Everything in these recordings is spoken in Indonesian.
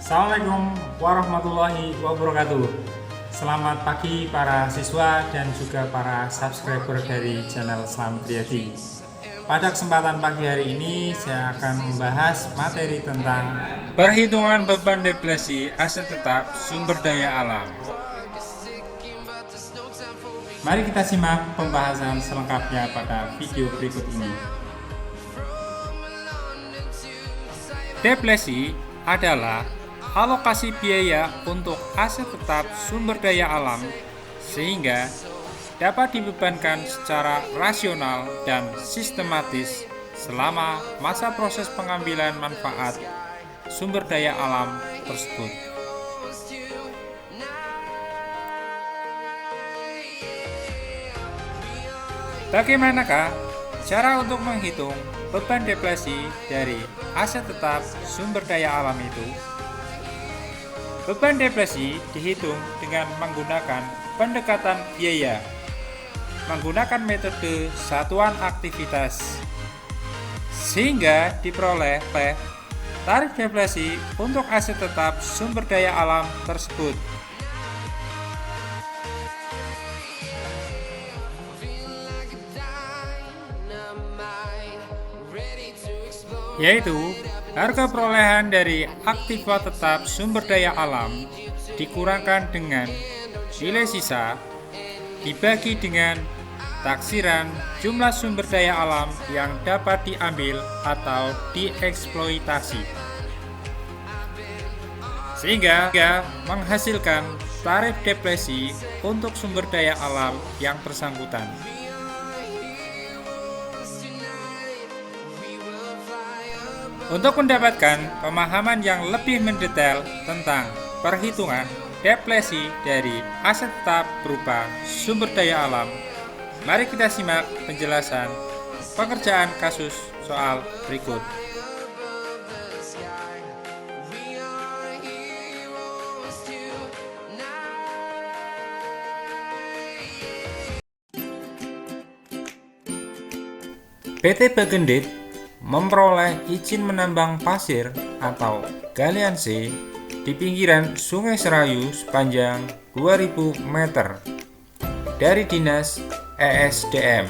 Assalamualaikum warahmatullahi wabarakatuh. Selamat pagi para siswa dan juga para subscriber dari channel Slamet Riyadi. Pada kesempatan pagi hari ini saya akan membahas materi tentang perhitungan beban deflasi aset tetap sumber daya alam. Mari kita simak pembahasan selengkapnya pada video berikut ini. Deflasi adalah alokasi biaya untuk aset tetap sumber daya alam sehingga dapat dibebankan secara rasional dan sistematis selama masa proses pengambilan manfaat sumber daya alam tersebut. Bagaimanakah cara untuk menghitung beban deflasi dari aset tetap sumber daya alam itu? Beban deflasi dihitung dengan menggunakan pendekatan biaya, menggunakan metode satuan aktivitas, sehingga diperoleh tarif deflasi untuk aset tetap sumber daya alam tersebut. Yaitu harga perolehan dari aktiva tetap sumber daya alam dikurangkan dengan nilai sisa dibagi dengan taksiran jumlah sumber daya alam yang dapat diambil atau dieksploitasi, sehingga menghasilkan tarif deflasi untuk sumber daya alam yang bersangkutan. Untuk mendapatkan pemahaman yang lebih mendetail tentang perhitungan deflasi dari aset tetap berupa sumber daya alam, mari kita simak penjelasan pengerjaan kasus soal berikut. PT Bagendit memperoleh izin menambang pasir atau galian C di pinggiran Sungai Serayu sepanjang 2000 meter dari Dinas ESDM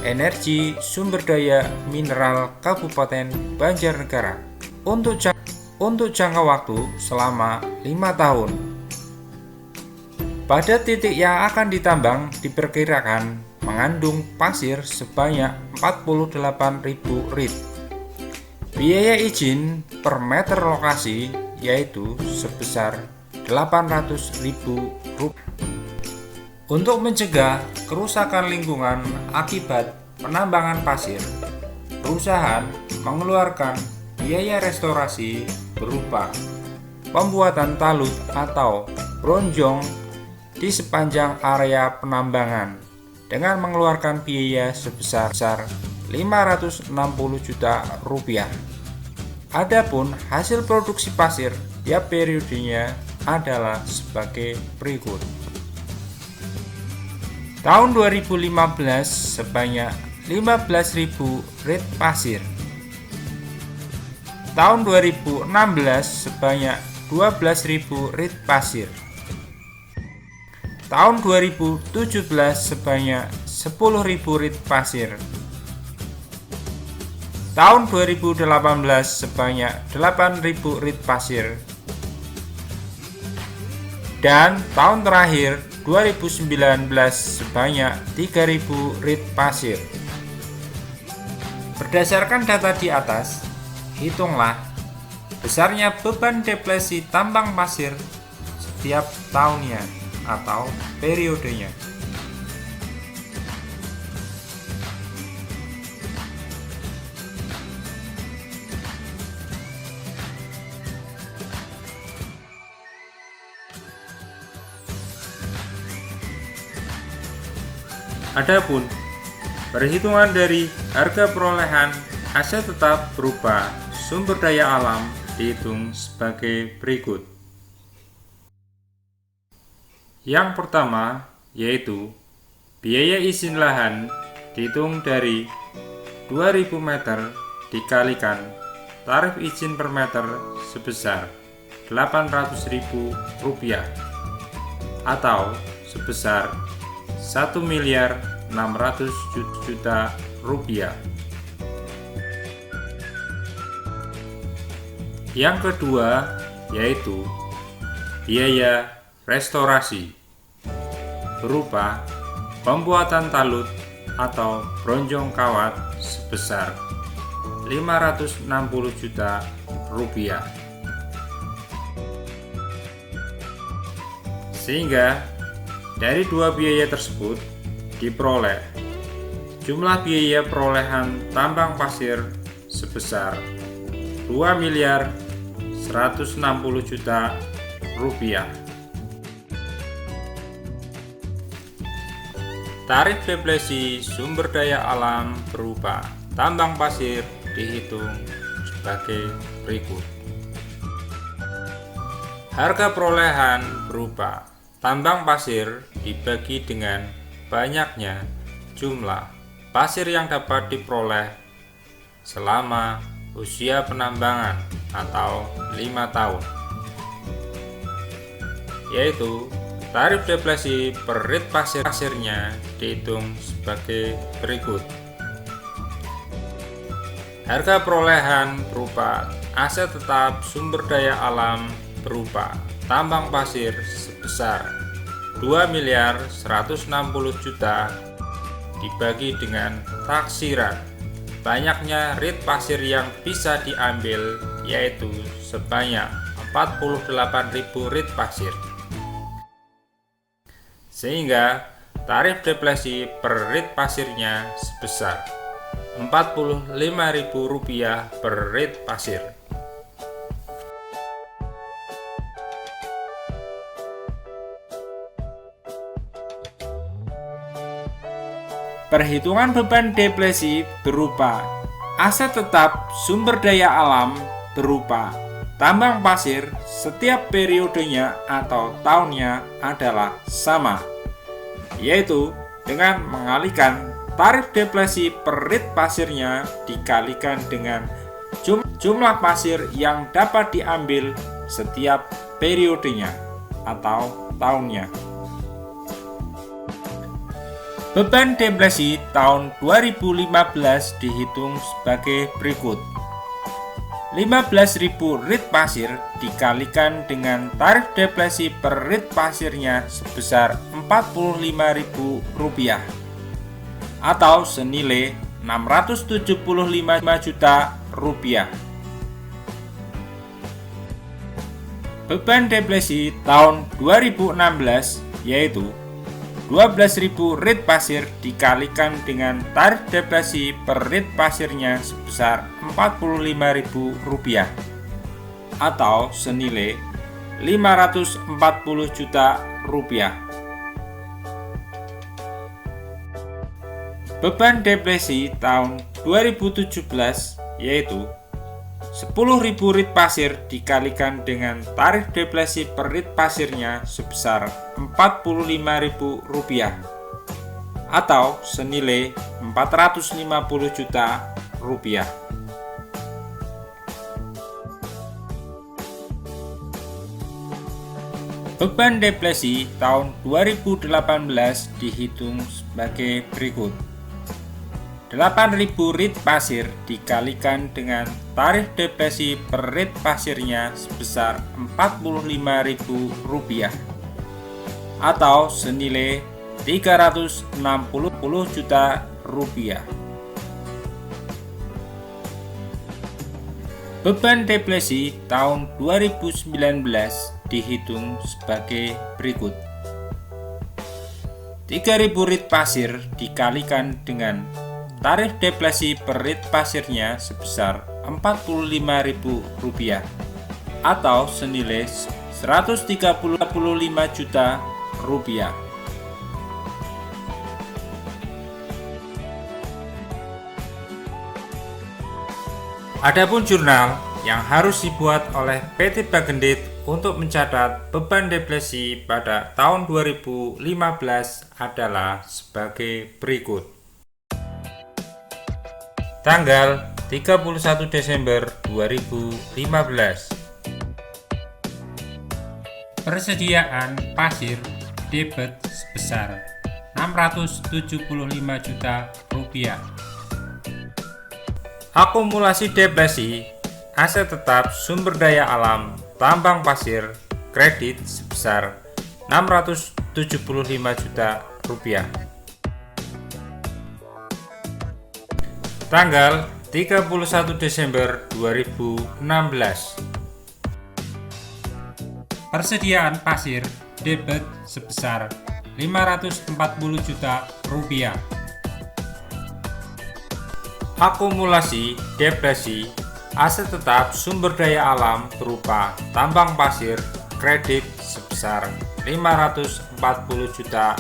Energi Sumber Daya Mineral Kabupaten Banjarnegara untuk jangka waktu selama 5 tahun. Pada titik yang akan ditambang diperkirakan mengandung pasir sebanyak 48.000 rit. Biaya izin per meter lokasi yaitu sebesar 800.000 rupiah. Untuk mencegah kerusakan lingkungan akibat penambangan pasir, perusahaan mengeluarkan biaya restorasi berupa pembuatan talut atau bronjong di sepanjang area penambangan dengan mengeluarkan biaya sebesar 560 juta rupiah. Adapun hasil produksi pasir tiap periodenya adalah sebagai berikut. Tahun 2015 sebanyak 15.000 rit pasir. Tahun 2016 sebanyak 12.000 rit pasir. Tahun 2017 sebanyak 10.000 rit pasir. Tahun 2018 sebanyak 8.000 rit pasir. Dan tahun terakhir 2019 sebanyak 3.000 rit pasir. Berdasarkan data di atas, hitunglah besarnya beban deflasi tambang pasir setiap tahunnya atau periodenya. Adapun perhitungan dari harga perolehan aset tetap berupa sumber daya alam dihitung sebagai berikut. Yang pertama yaitu biaya izin lahan dihitung dari 2000 meter dikalikan tarif izin per meter sebesar rupiah atau sebesar 1.600.000.000 rupiah. Yang kedua yaitu biaya restorasi berupa pembuatan talut atau bronjong kawat sebesar 560 juta rupiah. Sehingga dari dua biaya tersebut diperoleh jumlah biaya perolehan tambang pasir sebesar 2.160 juta rupiah. Tarif deflasi sumber daya alam berupa tambang pasir dihitung sebagai berikut. Harga perolehan berupa tambang pasir dibagi dengan banyaknya jumlah pasir yang dapat diperoleh selama usia penambangan atau 5 tahun, yaitu tarif deflasi per rit pasirnya dihitung sebagai berikut. Harga perolehan berupa aset tetap sumber daya alam berupa tambang pasir sebesar 2.160.000.000 dibagi dengan taksiran banyaknya rit pasir yang bisa diambil, yaitu sebanyak 48.000 rit pasir. Sehingga tarif deflasi per rit pasirnya sebesar Rp45.000 per rit pasir. Perhitungan beban deflasi berupa aset tetap sumber daya alam berupa tambang pasir setiap periodenya atau tahunnya adalah sama, yaitu dengan mengalihkan tarif deflasi per rit pasirnya dikalikan dengan jumlah pasir yang dapat diambil setiap periodenya atau tahunnya. Beban deflasi tahun 2015 dihitung sebagai berikut. 15.000 rit pasir dikalikan dengan tarif deflasi per rit pasirnya sebesar Rp45.000 atau senilai Rp675 juta. Beban deflasi tahun 2016 yaitu 12.000 rit pasir dikalikan dengan tarif deflasi per rit pasirnya sebesar Rp45.000 atau senilai Rp540 juta. Beban deflasi tahun 2017 yaitu 10.000 rit pasir dikalikan dengan tarif deflasi per rit pasirnya sebesar Rp45.000 atau senilai Rp450 juta. Beban deflasi tahun 2018 dihitung sebagai berikut. 8.000 rit pasir dikalikan dengan tarif deflasi per rit pasirnya sebesar Rp45.000 atau senilai Rp360 juta. Beban deflasi tahun 2019 dihitung sebagai berikut. 3.000 rit pasir dikalikan dengan tarif deflasi per rit pasirnya sebesar Rp45.000 atau senilai Rp135 juta. Adapun jurnal yang harus dibuat oleh PT Bagendit untuk mencatat beban deflasi pada tahun 2015 adalah sebagai berikut. Tanggal 31 Desember 2015. Persediaan pasir debit sebesar Rp675 juta. Akumulasi depresi aset tetap sumber daya alam tambang pasir kredit sebesar Rp675 juta. Tanggal 31 Desember 2016. Persediaan pasir debit sebesar Rp540 juta. Akumulasi depresi aset tetap sumber daya alam berupa tambang pasir kredit sebesar Rp540 juta.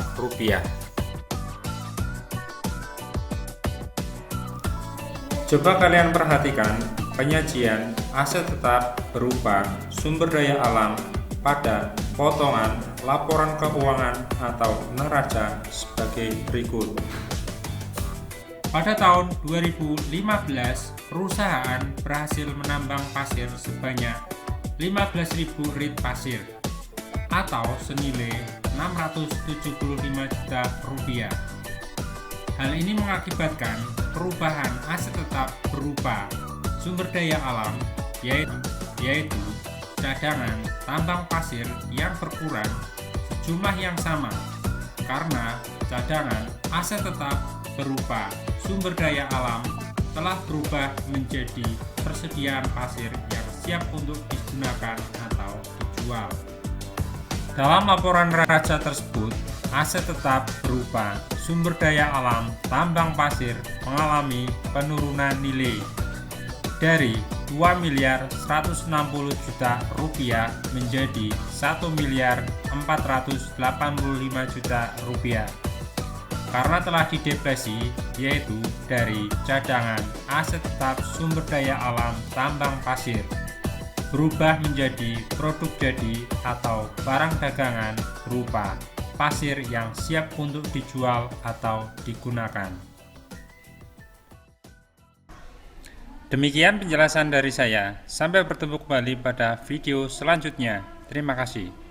Coba kalian perhatikan penyajian aset tetap berupa sumber daya alam pada potongan laporan keuangan atau neraca sebagai berikut. Pada tahun 2015, perusahaan berhasil menambang pasir sebanyak 15.000 rit pasir atau senilai Rp675 juta. Hal ini mengakibatkan perubahan aset tetap berupa sumber daya alam yaitu cadangan tambang pasir yang berkurang sejumlah yang sama karena cadangan aset tetap berupa sumber daya alam telah berubah menjadi persediaan pasir yang siap untuk digunakan atau dijual. Dalam laporan neraca tersebut, aset tetap berupa sumber daya alam tambang pasir mengalami penurunan nilai dari Rp2.160 juta menjadi Rp1.485 juta karena telah didepresi, yaitu dari cadangan aset tetap sumber daya alam tambang pasir berubah menjadi produk jadi atau barang dagangan berupa pasir yang siap untuk dijual atau digunakan. Demikian penjelasan dari saya. Sampai bertemu kembali pada video selanjutnya. Terima kasih.